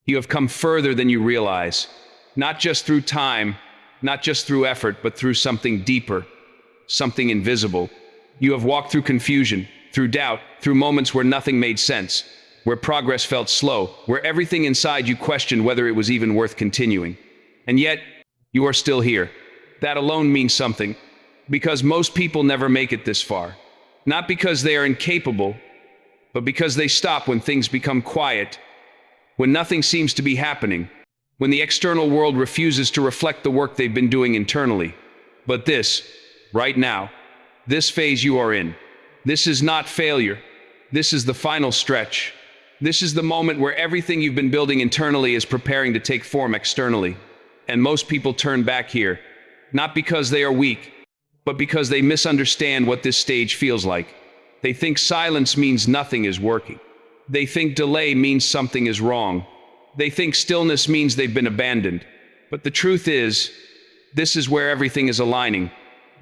You have come further than you realize, not just through time, not just through effort, but through something deeper, something invisible. You have walked through confusion, through doubt, through moments where nothing made sense, where progress felt slow, where everything inside you questioned whether it was even worth continuing. And yet, you are still here. That alone means something, because most people never make it this far. Not because they are incapable, but because they stop when things become quiet, when nothing seems to be happening, when the external world refuses to reflect the work they've been doing internally. But this, right now, this phase you are in, this is not failure. This is the final stretch. This is the moment where everything you've been building internally is preparing to take form externally. And most people turn back here, not because they are weak, but because they misunderstand what this stage feels like. They think silence means nothing is working. They think delay means something is wrong. They think stillness means they've been abandoned. But the truth is, this is where everything is aligning.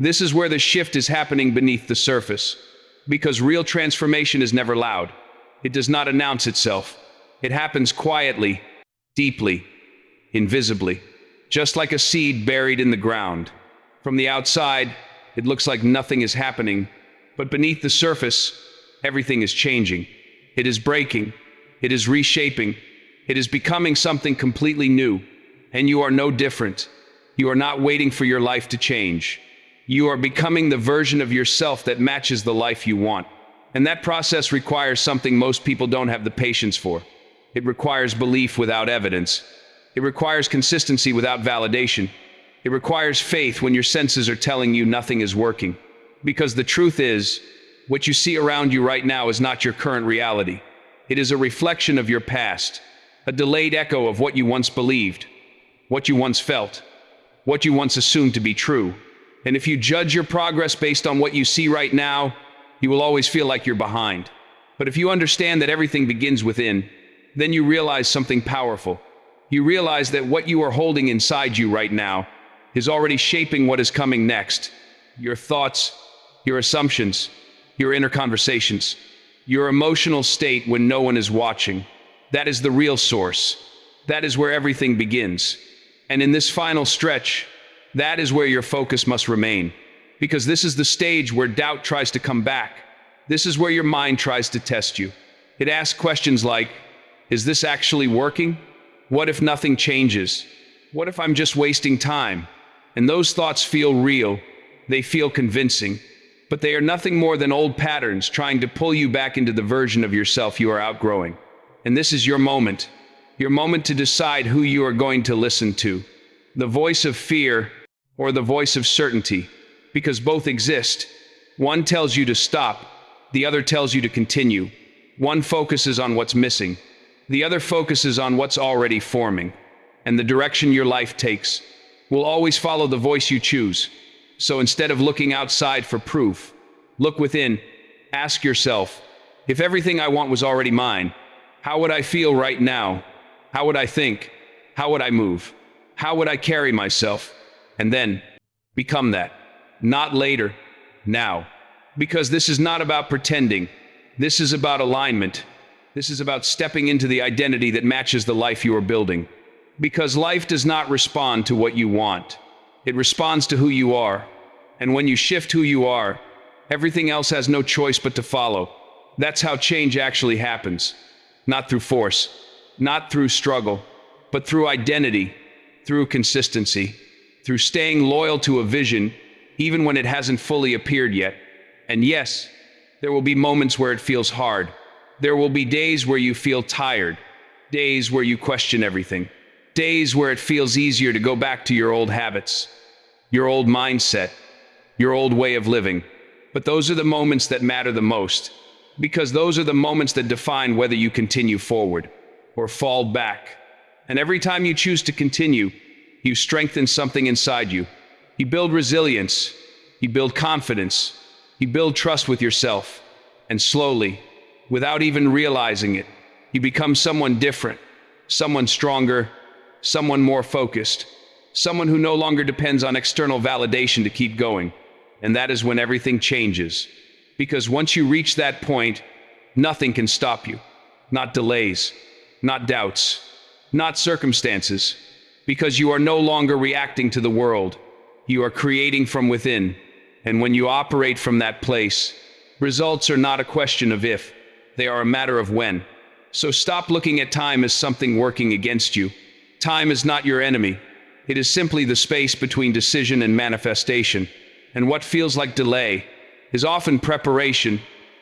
This is where the shift is happening beneath the surface. Because real transformation is never loud. It does not announce itself. It happens quietly, deeply, invisibly, just like a seed buried in the ground. From the outside, it looks like nothing is happening, but beneath the surface, everything is changing. It is breaking. It is reshaping. It is becoming something completely new. And you are no different. You are not waiting for your life to change. You are becoming the version of yourself that matches the life you want. And that process requires something most people don't have the patience for. It requires belief without evidence. It requires consistency without validation. It requires faith when your senses are telling you nothing is working. Because the truth is, what you see around you right now is not your current reality. It is a reflection of your past, a delayed echo of what you once believed, what you once felt, what you once assumed to be true. And if you judge your progress based on what you see right now, you will always feel like you're behind. But if you understand that everything begins within, then you realize something powerful. You realize that what you are holding inside you right now is already shaping what is coming next. Your thoughts, your assumptions, your inner conversations, your emotional state when no one is watching. That is the real source. That is where everything begins. And in this final stretch, that is where your focus must remain. Because this is the stage where doubt tries to come back. This is where your mind tries to test you. It asks questions like, is this actually working? What if nothing changes? What if I'm just wasting time? And those thoughts feel real. They feel convincing. But they are nothing more than old patterns trying to pull you back into the version of yourself you are outgrowing. And this is your moment to decide who you are going to listen to. The voice of fear or the voice of certainty, because both exist. One tells you to stop, the other tells you to continue. One focuses on what's missing, the other focuses on what's already forming. And the direction your life takes will always follow the voice you choose. So instead of looking outside for proof, look within. Ask yourself, if everything I want was already mine, how would I feel right now? How would I think? How would I move? How would I carry myself? And then become that. Not later, now. Because this is not about pretending. This is about alignment. This is about stepping into the identity that matches the life you are building. Because life does not respond to what you want. It responds to who you are. And when you shift who you are, everything else has no choice but to follow. That's how change actually happens. Not through force, not through struggle, but through identity, through consistency, through staying loyal to a vision, even when it hasn't fully appeared yet. And yes, there will be moments where it feels hard. There will be days where you feel tired, days where you question everything, days where it feels easier to go back to your old habits, your old mindset, your old way of living. But those are the moments that matter the most, because those are the moments that define whether you continue forward or fall back. And every time you choose to continue, you strengthen something inside you. You build resilience, you build confidence, you build trust with yourself. And slowly, without even realizing it, you become someone different, someone stronger, someone more focused, someone who no longer depends on external validation to keep going. And that is when everything changes. Because once you reach that point, nothing can stop you. Not delays, not doubts, not circumstances, because you are no longer reacting to the world. You are creating from within, and when you operate from that place, results are not a question of if, they are a matter of when. So stop looking at time as something working against you. Time is not your enemy. It is simply the space between decision and manifestation. And what feels like delay is often preparation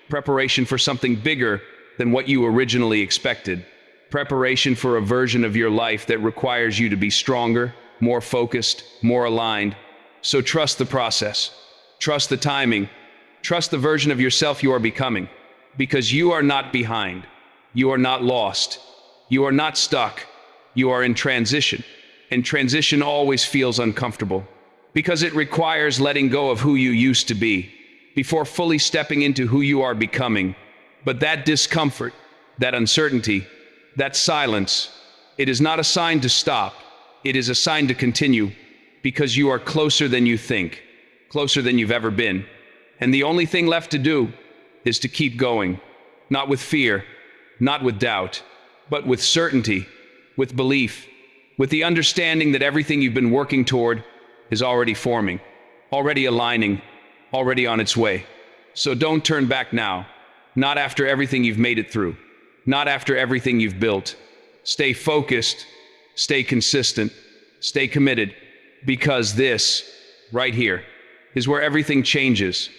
for something bigger than what you originally expected. Preparation for a version of your life that requires you to be stronger, more focused, more aligned. So trust the process. Trust the timing. Trust the version of yourself you are becoming. Because you are not behind. You are not lost. You are not stuck. You are in transition. And transition always feels uncomfortable. Because it requires letting go of who you used to be before fully stepping into who you are becoming. But that discomfort, that uncertainty, that silence, it is not a sign to stop. It is a sign to continue, because you are closer than you think, closer than you've ever been. And the only thing left to do is to keep going, not with fear, not with doubt, but with certainty, with belief, with the understanding that everything you've been working toward is already forming, already aligning, already on its way. So don't turn back now, not after everything you've made it through, not after everything you've built. Stay focused, stay consistent, stay committed, because this, right here, is where everything changes.